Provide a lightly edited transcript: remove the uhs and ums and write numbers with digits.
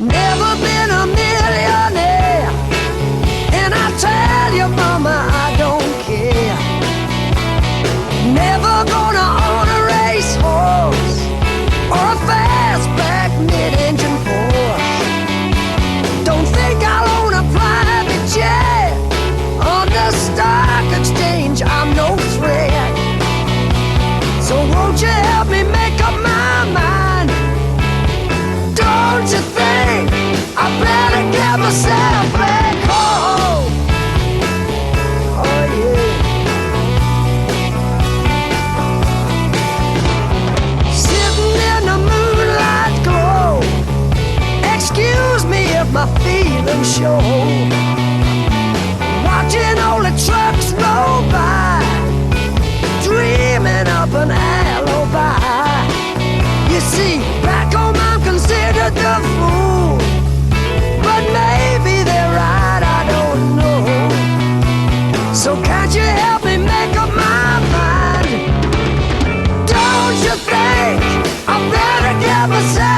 Never been a millionaire, and I tell you, mama, I don't care. Never gonna own a racehorse or a fastback mid-engine Porsche. Don't think I'll own a private jet. On the stock exchange, I'm no threat. So won't you help me make up my mind? Don't you think I better get myself back home? Oh yeah. Sitting in the moonlight glow, excuse me if my feelings show. Watching all the trucks roll by, dreaming up an alibi. You see, back home I'm considered the fool, but maybe they're right, I don't know. So can't you help me make up my mind? Don't you think I better get myself